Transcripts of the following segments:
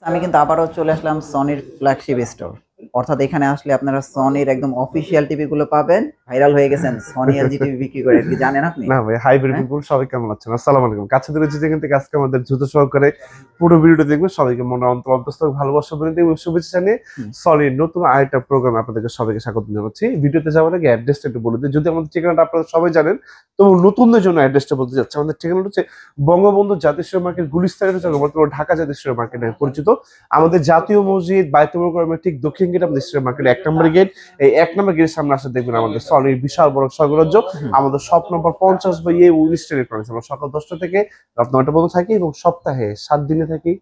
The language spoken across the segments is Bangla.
আমি কিন্তু আবারও চলে আসলাম সনির ফ্ল্যাগশিপ স্টোর। অর্থাৎ এখানে আসলে আপনারা সনির একদম অফিসিয়াল টিভি গুলো পাবেন। ভাইরাল হয়ে গেছেন সনি এলজি টিভি বিক্রি করে, কি জানেন আপনি? না ভাই, হাই হ্যাঁ, পিপল, সবাই কেমন আছেন? আসসালামু আলাইকুম। কাছে দূরে যে যেখান থেকে আজকে আমাদের দ্রুত সহকারে পুরো ভিডিওটা দেখবেন, সবাইকে মনে অন্তঃস্থ ভালোবাসা বলে এবং শুভেচ্ছা জানিয়ে সলিড নতুন আরেকটা প্রোগ্রাম আপনাদেরকে সবাইকে স্বাগত জানাচ্ছি। ভিডিওতে যাওয়ার আগে অ্যাড্রেসটা একটু বলে দিই, যদি আমাদের ঠিকানাটা আপনারা সবাই জানেন, তো নতুনদের জন্য অ্যাড্রেসটা বলতে যাচ্ছে। আমাদের ঠিকানাটা হচ্ছে বঙ্গবন্ধু জাতীয় মার্কেট, গুলিস্তানের বর্তমানে ঢাকা জাতীয় মার্কেট নামে পরিচিত। আমাদের জাতীয় মসজিদ বাইতুল মোকাররমের ঠিক দক্ষিণ গেট আমাদের মার্কেট 1 নম্বর গেট। এই 1 নম্বর গেটের সামনে আসলে দেখবেন আমাদের সলিড বিশাল বড় স্বর্গরাজ্য। আমাদের shop number 50/A Winston electronics. আমরা সকাল 10টা থেকে রাত 9টা পর্যন্ত থাকি এবং সপ্তাহে 7 দিনে থাকি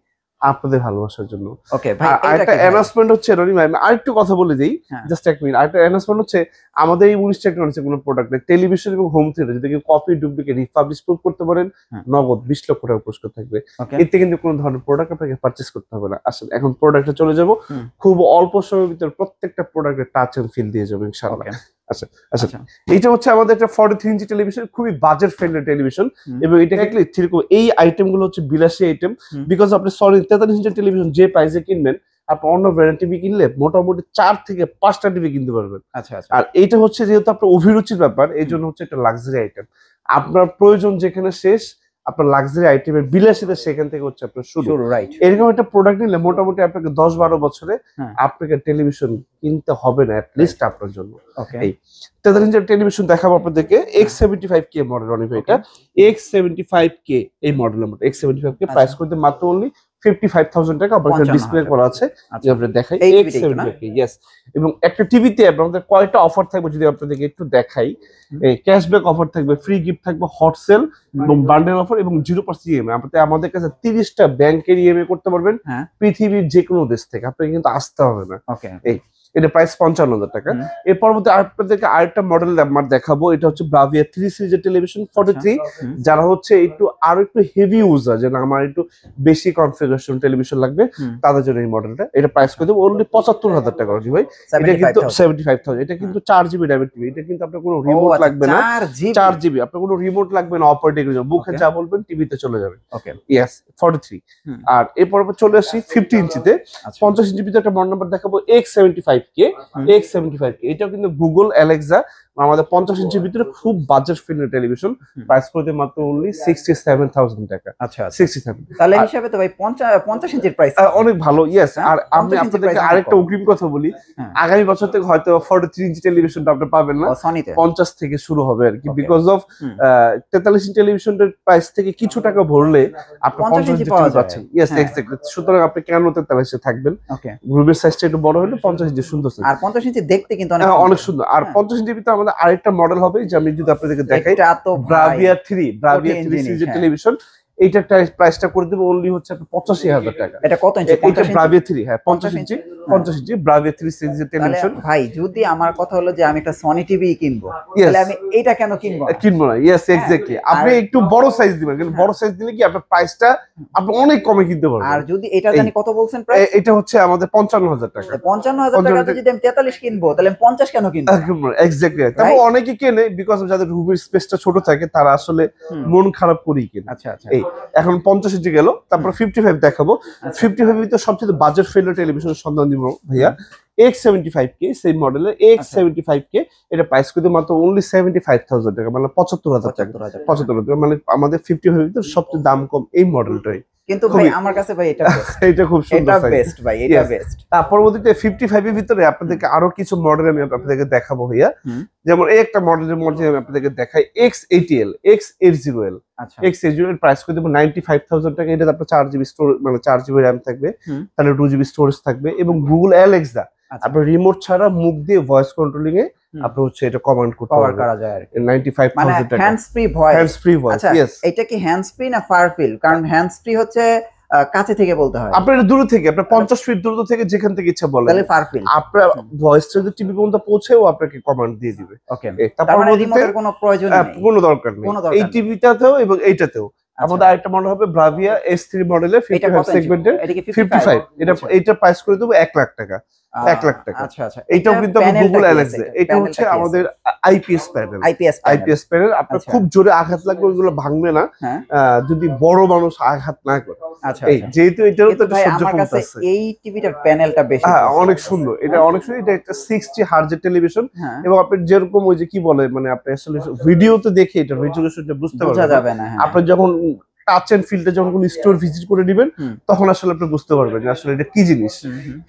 আপনাদের ভালোবাসার জন্য। ওকে ভাই, আরেকটা অ্যানাউন্সমেন্ট হচ্ছে রনি ভাই, আমি আরেকটু কথা বলে দিই, হ্যাঁ, জাস্ট এক মিনিট। আরেকটা অ্যানাউন্সমেন্ট হচ্ছে আমাদের এই উইনস্টন ইলেকট্রনিক্সের কোনো প্রোডাক্ট টেলিভিশন এবং হোম থিয়েটার যদি কেউ কপি ডুপ্লিকেট রিপাবলিশ করতে পারেন, হ্যাঁ, নগদ 20 লক্ষ টাকা পুরস্কার থাকবে। ওকে, এতে কিন্তু কোনো ধরনের প্রোডাক্ট আপনাকে পারচেস করতে হবে না। আসলে এখন প্রোডাক্টে চলে যাব, হুম, খুব অল্প সময়ের ভিতরে প্রত্যেকটা প্রোডাক্টের টাচ এন্ড ফিল দিয়ে যাবো ইনশাআল্লাহ। ওকে, আচ্ছা আচ্ছা, আচ্ছা, এটা হচ্ছে আমাদের একটা 43 ইঞ্চি টেলিভিশন, খুবই বাজেট ফ্রেন্ডলি টেলিভিশন। হুম, এবং এটা দেখলে সেরকম এই আইটেম গুলো হচ্ছে বিলাসী আইটেম। হুম, বিকজ আপনি সলিড 43 ইঞ্চি টেলিভিশন যে প্রাইসে কিনবেন, আপনি অন্য ব্র্যান্ড টিভি কিনলে মোটামুটি 4 থেকে 5টা টিভি কিনতে পারবেন। আচ্ছা, আচ্ছা, আর এইটা হচ্ছে যেহেতু আপনার অভিরুচির ব্যাপার, এই জন্য হচ্ছে একটা লাক্সারি আইটেম। আপনার প্রয়োজন যেখানে শেষ, আপনার লাক্সারি আইটেমের বিলাসিতা সেখান থেকে হচ্ছে আপনার শুরু। শুরু, রাইট, এরকম একটা প্রোডাক্ট নিলে মোটামুটি আপনাকে 10-12 বছরে হ্যাঁ, আপনাকে টেলিভিশন কিনতে হবে না, লিস্ট আপনার জন্য। ওকে, এই 43 ইঞ্চের টেলিভিশন দেখাবো আপনাদেরকে। X75K মডেল রনি ভাই, এটা X75K এই মডেলের মধ্যে X75K আচ্ছা, প্রাইস করতে মাত্র অনলি 55,000 টাকা। আপনার 55,000 ডিসপ্লে করা আছে, যে আচ্ছা, আমরা দেখাই এই টিভিটা একটু না, X75K, ইয়েস। এবং একটা টিভিতে আপনাদের কয়টা অফার থাকবে যদি আপনাদেরকে একটু দেখাই। হুম, ক্যাশব্যাক অফার থাকবে, ফ্রি গিফট থাকবে, হট সেল এবং বান্ডেল অফার এবং 0% ইএমআই। আমাদের কাছে 30টা ব্যাংকের ইএমআই করতে পারবেন হ্যাঁ, পৃথিবীর যে কোনো দেশ থেকে, আপনাকে কিন্তু আসতে হবে না। ওকে, এই এটা প্রাইস 55,000 টাকা। হুম, এর পরবর্তী আপনাদেরকে আরেকটা মডেল আমার দেখাবো, এটা হচ্ছে ব্রাভিয়া 3 সিরিজের টেলিভিশন 43। হুম, যারা হচ্ছে আরো একটু হেভি ইউজার, যেন আমার একটু বেশি কনফিগারেশন টেলিভিশন লাগবে, হুম, তাদের জন্য এই মডেলটা। এটা প্রাইস করে দেবো অনলি 75,000 টাকা জি ভাই। এটা কিন্তু 75,000, 75,000। এটা কিন্তু 4GB র্যামের টিভি। এটা কিন্তু আপনার কোনো ও রিমোট আচ্ছা, লাগবে না। 4 জিবি, 4GB, আপনার কোনো রিমোট লাগবে না, অপারেটিং এর জন্য মুখে ওকে, যা বলবেন টিভিতে চলে যাবে। ওকে, ইয়েস, 43। হুম, আর এরপর আবার চলে আসি 50 ইঞ্চিতে। আচ্ছা, 50 ইঞ্চির ভিতরে একটা মডেল নাম্বার দেখাবো X75K। হুম, X75K এটাও কিন্তু গুগল অ্যালেক্সা আমাদের 50 ইঞ্চির ভিতরে খুব বাজেট ফ্রেন্ডলি টেলিভিশন। হুম, প্রাইস করতে মাত্র অনলি 67,000 টাকা। আচ্ছা, আচ্ছা, 67। তাহলে হিসাবে তো ভাই 50 ইঞ্চির প্রাইস অনেক ভালো, ইয়েস। হ্যাঁ, আর আমি 50 ইঞ্চির আপনাদেরকে প্রাইস আরেকটা কম, অগ্রিম কথা বলি, হ্যাঁ, আগামী বছর থেকে হয়তো 43 ইঞ্চি টেলিভিশনটা আপনি পাবেন না, ও সনিতে, 50 থেকে শুরু হবে আর কি। ওকে, বিকজ অফ হুম, 43 ইঞ্চি টেলিভিশনের প্রাইস থেকে কিছু টাকা ভরলে আপনি 50 50 ইঞ্চি ইঞ্চি পাওয়া টিভি যায়, পাচ্ছেন। ইয়েস, হ্যাঁ, এক্স্যাক্টলি। সুতরাং আপনি কেন 43-এ থাকবেন? ওকে, রুমের সাইজটা একটু বড় হলে 50 ইঞ্চি সুন্দর size। আর 50 ইঞ্চি দেখতে কিন্তু অনেক হ্যাঁ, অনেক সুন্দর, সুন্দর। আর হ্যাঁ, 50 ইঞ্চির ভিতরে আমাদের আরেকটা মডেল হবে, যে আমি যদি আপনাদেরকে দেখাই, এটা তো ভাই ব্রাভিয়া 3 কঠিন জিনিস, সিরিজের হ্যাঁ, টেলিভিশন। এইটার প্রাইসটা করে দেবো অনলি হচ্ছে আপনার 85,000 টাকা। এটা কত ইঞ্চি? এটা 50 ইঞ্চি, ব্রাভিয়া 3, হ্যাঁ 50 50 ইঞ্চি, ইঞ্চি, 50 ইঞ্চি ব্রাভিয়া 3 সিরিজের তাহলে টেলিভিশন। ভাই যদি আমার কথা হলো যে আমি একটা সনি টিভি কিনবো, ইয়েস, তাহলে আমি এইটা কেন কিনবো না? কিনবো না, ইয়েস হ্যাঁ, এক্স্যাক্টলি। আর আপনি একটু বড় সাইজ দিবেন, কিন্তু হ্যাঁ, বড় সাইজ দিলে কি আপনার প্রাইসটা আপনি অনেক কমে কিনতে আর পারবেন। যদি এটা এই জানি কত বলছেন প্রাইস? এটা হচ্ছে আমাদের 55,000 টাকা। 55,000 টাকা 55,000 যদি আমি 43 কিনবো, তাহলে আমি 50 কেন কিনবো না? এক্স্যাক্টলি। তবে রাইট, অনেকে কেনে বিকজ যাদের রুমের স্পেসটা ছোট থাকে, তারা আসলে হুম, মন খারাপ করেই কেনে। আচ্ছা, আচ্ছা, এই এখন 50 ইঞ্চি গেল, তারপর 55 দেখাবো। আচ্ছা, 55 এর ভিতরে সবচেয়ে বাজেট ফ্রেন্ডলি টেলিভিশনের সন্ধান দিব ভাইয়া। X75K সেই মডেলের আচ্ছা, X75K, এটা প্রাইস কিন্তু মাত্র অনলি 75,000 টাকা, মানে 75,000 টাকা। 75,000 টাকা, 75,000 টাকা, মানে আমাদের 55 এর ভিতরে সবচেয়ে দাম কম এই মডেলটাই। কিন্তু ভাই খুবই আমার কাছে ভাই এটা বেস্ট, এটা খুব সুন্দর এটা size। বেস্ট ভাই, এটা Yes. বেস্ট, তার পরবর্তীতে 55 এর ভিতরে আপনাদেরকে আরো কিছু মডেল আমি আপনাদেরকে দেখাবো ভাইয়া। হুম, যেমন এই একটা মডেলের মধ্যে আমি আপনাদেরকে দেখাই X80L, X80L। আচ্ছা, X80L প্রাইস করে দেবো 95,000 টাকা। এটা আপনার 4GB স্টোর, মানে 4GB র্যাম থাকবে, হুম, তাহলে 2GB স্টোরেজ থাকবে এবং গুগল অ্যালেক্সা আচ্ছা, আপনার রিমোট ছাড়া মুখ দিয়ে ভয়েস কন্ট্রোলিং এ হুম, আপনি হচ্ছে এটা কমান্ড করতে পাওয়ার পারবেন। করা যায় আর কি, মানে 95,000 টাকা hands free voice. Hands free voice, আচ্ছা, ইয়েস। এটা কি হ্যান্ডস ফ্রি না ফার ফিল? কারণ হ্যান্ডস ফ্রি হচ্ছে কাছে থেকে বলতে হয়, আপনার এটা দূর থেকে, আপনার 50 ফিট দূরত্ব থেকে যেখান থেকে ইচ্ছা বলেন, তাহলে ফার ফিল, আপনার ভয়েসটা যদি টিভি পর্যন্ত পৌঁছেও আপনাকে কমান্ড দিয়ে দিবে। ওকে, তার তার মানে পরবর্তীতে রিমোটের কোনো প্রয়োজন নেই, কোনো দরকার নেই কোনো দরকার এই নেই, টিভিটাতেও এবং এইটাতেও। আচ্ছা, আমাদের আরেকটা মডেল হবে ব্রাভিয়া S3 মডেলের এটা 55 কত ইঞ্চি? সেগমেন্টের এটা কি 55। এটা আচ্ছা, এইটা প্রাইস করে দেবো 1 লাখ টাকা। 1 লাখ টাকা। আচ্ছা আচ্ছা, এইটাও কিন্তু গুগল অ্যালেক্সা, এটা হচ্ছে আমাদের আইপিএস প্যানেল। আইপিএস প্যানেল আপনার খুব জোরে আঘাত লাগবে, ওইগুলো ভাঙবে না যদি বড় মানুষ আঘাত না করে। আচ্ছা এই যেহেতু এটারও তো সহ্য ক্ষমতা আছে, এই টিভিটার প্যানেলটা বেশি অনেক সুন্দর, এটা অনেক সুন্দর। এটা একটা 60 হার্জের টেলিভিশন, এবং আপনি যেরকম ওই যে কি বলে মানে আপনি আসলে ভিডিওতে দেখে এটা রেজোলিউশনটা বুঝতে পারবেন না। আপনি যখন টাচ এন্ড ফিলটা যখন কোন স্টোর ভিজিট করে দিবেন তখন আসলে আপনি বুঝতে পারবেন যে আসলে এটা কি জিনিস।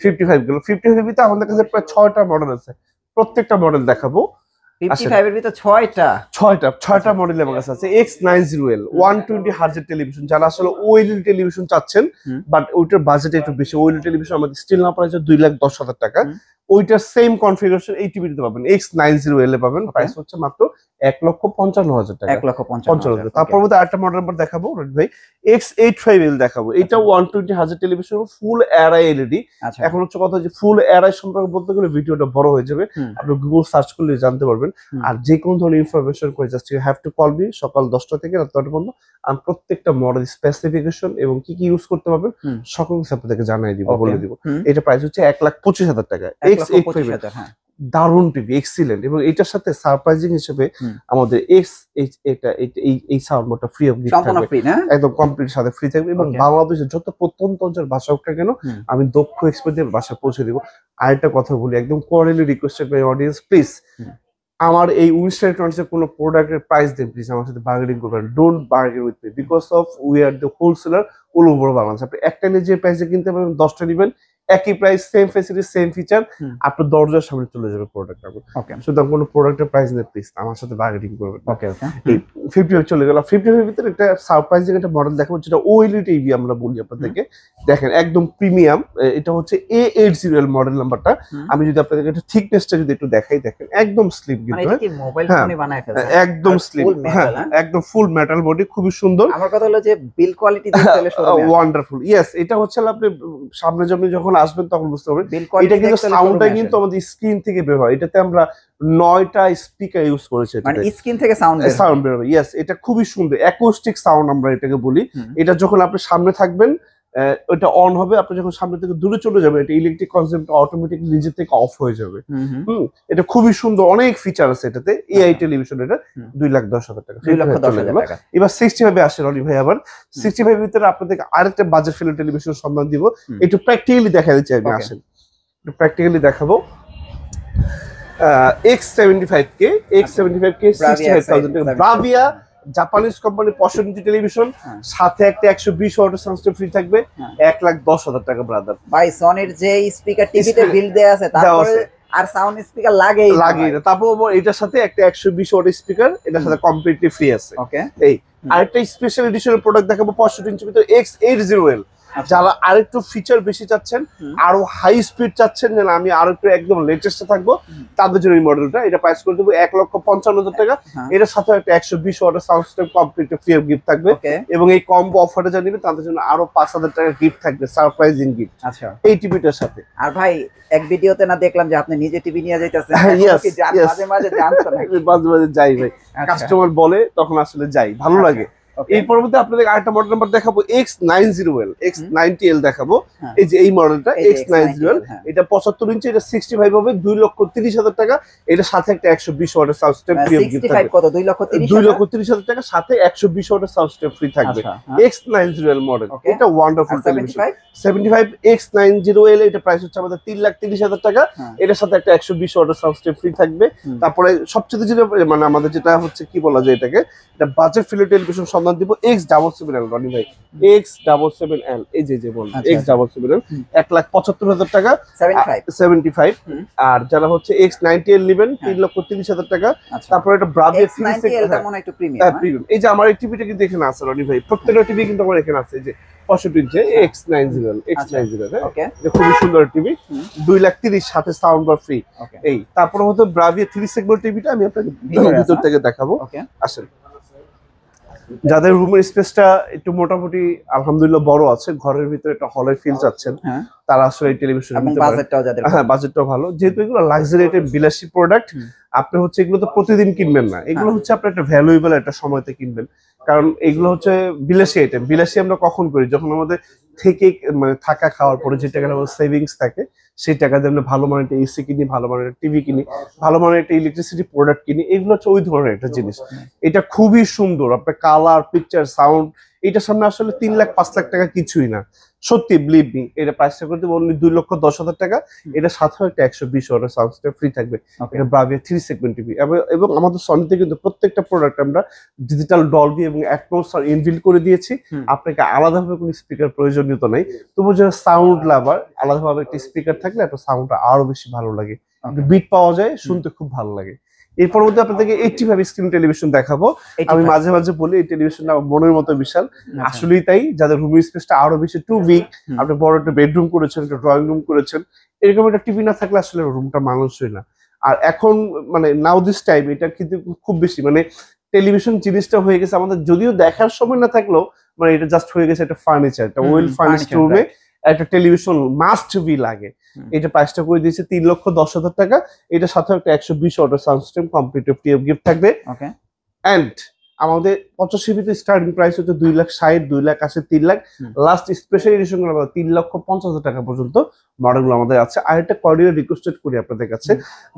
55 গুলো 55 তে আমাদের কাছে প্রায় 6টা মডেল আছে, প্রত্যেকটা মডেল দেখাবো। 55 এর ভিতর 6টা মডেল আমার কাছে আছে। X90L 120 হার্জের টেলিভিশন, যারা আসলে ওএলইডি টেলিভিশন চাচ্ছেন বাট ওইটার বাজেট একটু বেশি, ওএলইডি টেলিভিশন আমাদের স্টিল না প্রাইস 2,10,000 টাকা, ওইটার সেম কনফিগারেশন এই টিভিতে পাবেন, X90L এ পাবেন, প্রাইস হচ্ছে মাত্র 1,55,000 টাকা। 1,55,000। তারপর আরেকটা মডেল নাম্বার দেখাবো ভাই, X85L দেখাবো। এটা 120 হার্জের টেলিভিশন, ফুল অ্যারাই এলইডি। এখন হচ্ছে কথা যে ফুল অ্যারাই সম্পর্কে বলতে গেলে ভিডিওটা বড় হয়ে যাবে, আপনি গুগল সার্চ করলে জানতে পারবেন। আর যে কোনো ধরনের ইনফরমেশন করে just you have to call me সকাল 10টা থেকে রাত 9টা পর্যন্ত। আমি প্রত্যেকটা মডেল স্পেসিফিকেশন এবং কি কি ইউজ করতে পারবেন সকল কিছু আপনাদেরকে জানাই দিব, বলে দিব। এটা প্রাইস হচ্ছে 1,25,000 টাকা। X85L দারুন টিভি, এক্সিলেন্ট। এবং এটার সাথে সারপ্রাইজিং হিসেবে আমাদের এই সাউন্ড বোর্ডটা ফ্রি অফ গিফট থাকবে, একদম কমপ্লিট সাথে ফ্রি থাকবে। এবং বাংলাদেশের যত প্রত্যন্ত অঞ্চল ভাষা হোক না কেন আমি দক্ষ এক্সপার্ট দিয়ে বাসা পৌঁছে দিব। আরেকটা কথা বলি, একদম কোয়ারেলি রিকোয়েস্টেড বাই অডিয়েন্স, প্লিজ আমার এই উইনস্টার ইলেকট্রনিক্সের কোনো প্রোডাক্টের প্রাইস দেন প্লিজ আমার সাথে বার্গেনিং করবেন। Don't bargain with me because of we are the wholesaler all over Bangladesh. আপনি একটা নিজে প্রাইসে কিনতে পারবেন, 10টা নেবেন, একই price, same facility, same feature, আপনার দরজার সামনে চলে যাবে প্রোডাক্ট। সুতরাং কোনো প্রোডাক্টের প্রাইস নেই, প্লিজ আমার সাথে বার্গেনিং করবেন। 55 চলে গেল। 55 ভিতরে একটা সারপ্রাইজিং একটা মডেল দেখাবো, যেটা ওএলইডি টিভি আমরা বলি আপনাদেরকে। দেখেন একদম প্রিমিয়াম, এটা হচ্ছে A80L মডেল নাম্বারটা। আমি যদি আপনাদেরকে একটু থিকনেসটা যদি একটু দেখাই, দেখেন একদম স্লিম, কিন্তু একদম স্লিম, একদম ফুল মেটাল বডি, খুবই সুন্দর। আমার কথা হলো যে বিল কোয়ালিটি ওয়ান্ডারফুল। ইয়েস, এটা হচ্ছে আপনি সামনে যখন আসবেন তখন বুঝতে পারবেন। এটা কিন্তু সাউন্ডটা কিন্তু আমাদের স্ক্রিন থেকে বের হয়। এটাতে আমরা 9টা স্পিকার ইউজ করেছি, মানে স্ক্রিন থেকে সাউন্ড বের হবে। ইয়েস, এটা খুবই সুন্দর অ্যাকোস্টিক সাউন্ড আমরা এটাকে বলি। এটা যখন আপনি সামনে থাকবেন ওটা অন হবে, আপনি যখন সামনে থেকে দূরে চলে যাবে এটা ইলেকট্রিক কনসেপ্ট অটোমেটিকলি নিজে থেকে অফ হয়ে যাবে। এটা খুবই সুন্দর, অনেক ফিচার আছে এটাতে। এআই টেলিভিশন, এটা 2,10,000 টাকা। এবার 65 আসে রনি ভাই। আবার 65 ভিতরে আপনাদেরকে আরেকটা বাজেট ফিল্ম টেলিভিশন সন্ধান দিব, একটু প্র্যাকটিক্যালি দেখা দিচ্ছি আমি। আসেন একটু প্র্যাকটিক্যালি দেখাবো। X75K 65,000 টাকা, ব্রাভিয়া জাপানিজ কোম্পানি 65 ইঞ্চি টেলিভিশন, সাথে একটা 120 ওয়াটের সাউন্ড ফ্রি থাকবে, 1,10,000 টাকা। ব্রাদার ভাই সনির যে স্পিকার টিভিতে বিল দেয়া আছে তারপরে আর সাউন্ড স্পিকার লাগেই না। তারপর এটার সাথে একটা 120 ওয়াটের স্পিকার এটার সাথে কমপ্লিটলি ফ্রি আছে। ওকে, এই আরেকটা স্পেশাল এডিশনের প্রোডাক্ট দেখাবো 65 ইঞ্চির ভিতরে, X80L। যারা আরেকটু ফিচার বেশি চাচ্ছেন, আরো হাই স্পিড চাচ্ছেন, যেন আমি আরো একটু একদম লেটেস্টে থাকবো, তাদের জন্য এই মডেলটা। এটা প্রাইস করে দেবো 1,55,000 টাকা। এটার সাথে একটা 120 ওয়াটের sound system complete free of gift থাকবে। এবং এই কম্বো অফারটা যা নিবে তাদের জন্য আরো 5,000 টাকা গিফট থাকবে, সারপ্রাইজিং গিফট। আচ্ছা, এই টিভিটার সাথে। আর ভাই এক ভিডিওতে না দেখলাম যে আপনি নিজে টিভি নিয়ে যাইতেছেন, মাঝে মাঝে জানতো নাকি? মাঝে মাঝে যাই ভাই, কাস্টমার বলে তখন আসলে যাই, ভালো লাগে। এই পরবর্তী আপনাদের আরেকটা মডেল নাম্বার দেখাবো, X90L দেখাবো। এই যে এই মডেলটা X90L, এটা 75 ইঞ্চি, এটা 65 হবে, 2,30,000 টাকা। এটার সাথে একটা 120 ওয়াটের সাউন্ড সিস্টেম ফ্রি গিফট থাকবে। কত? 2,30,000 টাকা, সাথে 120 ওয়াটের সাউন্ড সিস্টেম ফ্রি থাকবে। X90L মডেল, এটা ওয়ান্ডারফুল টেলিভিশন। 75 X90L, এটা প্রাইস হচ্ছে আমাদের 3,30,000 টাকা। এটার সাথে একটা 120 ওয়াটের সাউন্ড সিস্টেম ফ্রি থাকবে। তারপরে সবচেয়ে যেটা মানে আমাদের যেটা হচ্ছে কি বলা যায় এটাকে, এটা বাজেট ফিল্ম টেলিভিশন সন্ধান দিব, X77L রনি ভাই, X77L। এই যে বলুন X77L, 1,75,000 টাকা, 75। আর যারা হচ্ছে X90L নেবেন 3,30,000 টাকা। তারপর এটা ব্রাভিয়া সিরিজ, এই যে আমার এই টিভিটা কিন্তু এখানে আছে রনি ভাই, প্রত্যেকটা টিভি কিন্তু আমার এখানে আছে। এই যে 65 ইঞ্চি X90L, এটা খুবই সুন্দর টিভি, 2,30,000 সাথে সাউন্ড বার ফ্রি। এই তারপর হচ্ছে ব্রাভিয়া 3 সেগমেন্ট টিভিটা আমি আপনাকে ভিতর থেকে দেখাবো। আসেন, যাদের রুমের স্পেসটা একটু মোটামুটি আলহামদুলিল্লাহ বড় আছে, ঘরের ভিতরে একটা হলের ফিল চাচ্ছেন, তারা আসলে এই টেলিভিশন বাজেটটাও ভালো। যেহেতু এগুলো লাক্সারি একটা বিলাসী প্রোডাক্ট, আপনি হচ্ছে এগুলো তো প্রতিদিন কিনবেন না, এগুলো হচ্ছে আপনার একটা ভ্যালুয়েবল একটা সময়তে কিনবেন। কারণ এগুলো হচ্ছে বিলাসী আইটেম। বিলাসী আমরা কখন করি? যখন আমাদের থেকে মানে থাকা খাওয়ার পরে যে টাকাটা আমাদের সেভিংস থাকে, সেই টাকা দিয়ে আমরা ভালো মানের একটা এসি কিনি, ভালো মানের একটা টিভি কিনি, ভালো মানের একটা ইলেকট্রিসিটি প্রোডাক্ট কিনি, এগুলো হচ্ছে ওই ধরনের একটা জিনিস। এটা খুবই সুন্দর, আপনার কালার, পিকচার, সাউন্ড, এটার সামনে আসলে 3 লাখ 5 লাখ টাকা কিছুই না, সত্যি বিলিভ মি। এটা প্রাইসটা করতে অনলি 2,10,000 টাকা। এটা সাথে একটা 120 ওয়াটের সাউন্ড সিস্টেম ফ্রি থাকবে। এটা ব্রাভিয়া 3 সেগমেন্ট টিভি, এবং আমাদের সনিতে কিন্তু প্রত্যেকটা প্রোডাক্ট আমরা ডিজিটাল ডলবি এবং অ্যাটমস আর ইনবিল্ট করে দিয়েছি। আপনাকে আলাদাভাবে কোনো স্পিকার প্রয়োজনীয়তা নেই। তবু যারা সাউন্ড লাভার, আলাদাভাবে একটা স্পিকার থাকলে আপনার সাউন্ডটা আরো বেশি ভালো লাগে, বিট পাওয়া যায়, শুনতে খুব ভালো লাগে। এরপর মধ্যে আপনাদেরকে 85 স্ক্রিন টেলিভিশন দেখাবো। আমি মাঝে মাঝে বলি এই টেলিভিশনটা মনের মতো বিশাল, আসলেই তাই। যাদের রুম স্পেসটা আরো বেশি টু উইক, আপনি বড় একটা বেডরুম করেছেন, একটা ড্রয়িং রুম করেছেন, এরকম একটা টিভি না থাকলে আসলে রুমটা মানুষই না। আর এখন মানে নাও দিস টাইম এটা কিন্তু খুব বেশি মানে টেলিভিশন জিনিসটা হয়ে গেছে আমাদের, যদিও দেখার সময় না থাকলেও মানে এটা জাস্ট হয়ে গেছে একটা ফার্নিচার, একটা ওয়েল ফার্নিশড রুমে একটা টেলিভিশন মাস্ট বি লাগে। এটা প্রাইসটা করে দিয়েছে 3,10,000 টাকা। এটা সাথে একটা 120 ওয়াটের sound system complete free of gift থাকবে। এন্ড আমাদের 85 তে স্টার্টিং প্রাইস হচ্ছে 2,60,000, 2,80,000, 3 লাখ। লাস্ট স্পেশাল এডিশন গুলো 3,50,000 টাকা পর্যন্ত মডেলগুলো আমাদের আছে। আর একটা কর্ডিয়াল রিকোয়েস্টেড করি আপনাদের কাছে,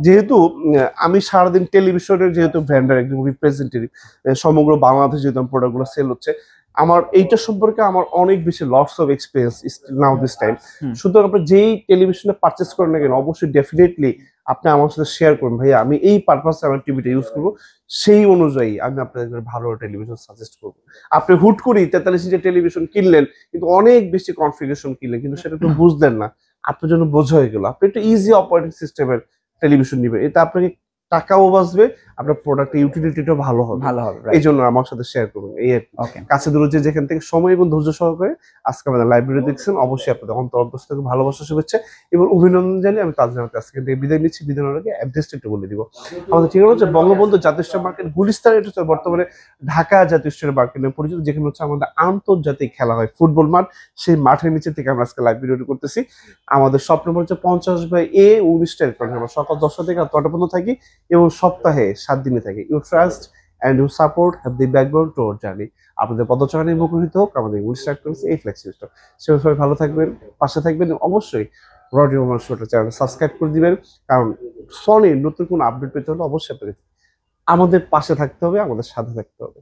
যেহেতু আমি সারাদিন টেলিভিশনের যেহেতু ভেন্ডার, একদম রিপ্রেজেন্টেটিভ, সমগ্র বাংলাদেশ যেহেতু প্রোডাক্টগুলো সেল হচ্ছে, আমার এইটা সম্পর্কে আমার অনেক বেশি lots of experience now this time. সুতরাং আপনি যেই টেলিভিশনে পারচেস করেন না কেন, অবশ্যই ডেফিনেটলি আপনি আমার সাথে শেয়ার করুন, ভাইয়া আমি এই পারপাসে আমার টিভিটা ইউজ করবো, সেই অনুযায়ী আমি আপনাদের ভালো টেলিভিশন সাজেস্ট করবো। আপনি হুট করি 43 ইঞ্চের টেলিভিশন কিনলেন, কিন্তু অনেক বেশি কনফিগারেশন কিনলেন, কিন্তু সেটা একটু বুঝলেন না, আপনার জন্য বোঝা হয়ে গেল। আপনি একটু ইজি অপারেটিং সিস্টেমের টেলিভিশন নেবেন, এতে আপনাকে টাকাও বাঁচবে, আপনার প্রোডাক্টের ইউটিলিটিটাও ভালো হবে। এই জন্য আমার সাথে শেয়ার করুন। এই কাছে দূরে যেখান থেকে সময় এবং ধৈর্য সহকারে আজকে আমাদের লাইব্রেরি দেখছেন, অবশ্যই আপনাদের অন্তর্দশ থেকে ভালোবাসা, শুভেচ্ছা এবং অভিনন্দন জানিয়ে আমি তাদের আজকে বিদায় নিচ্ছি। বিদায় আগে অ্যাড্রেসটা একটু বলে দিব। আমাদের ঠিকানা হচ্ছে বঙ্গবন্ধু জাতীয় স্ট্যান্ড মার্কেট, গুলিস্তান। এটা হচ্ছে বর্তমানে ঢাকা জাতীয় স্ট্যান্ড মার্কেট নামে পরিচিত, যেখানে হচ্ছে আমাদের আন্তর্জাতিক খেলা হয়, ফুটবল মাঠ, সেই মাঠের নিচে থেকে আমরা আজকে লাইভ ভিডিওটি করতেছি। আমাদের শপ নম্বর হচ্ছে 50/A19 আমরা সকাল 10টা থেকে 8টা পর্যন্ত থাকি এবং সপ্তাহে 7 দিনে থাকি। You trust and your support have the backbone to our journey. আপনাদের পদচারণে মুখরিত হোক আমাদের ইংলিশ ট্রাক্টরস এই ফ্লেক্সি স্টোর। সবাই ভালো থাকবেন, পাশে থাকবেন, অবশ্যই রডি ওমান শোটা চ্যানেল সাবস্ক্রাইব করে দিবেন, কারণ সনির নতুন কোনো আপডেট পেতে হলে অবশ্যই আপনাদের আমাদের পাশে থাকতে হবে, আমাদের সাথে থাকতে হবে।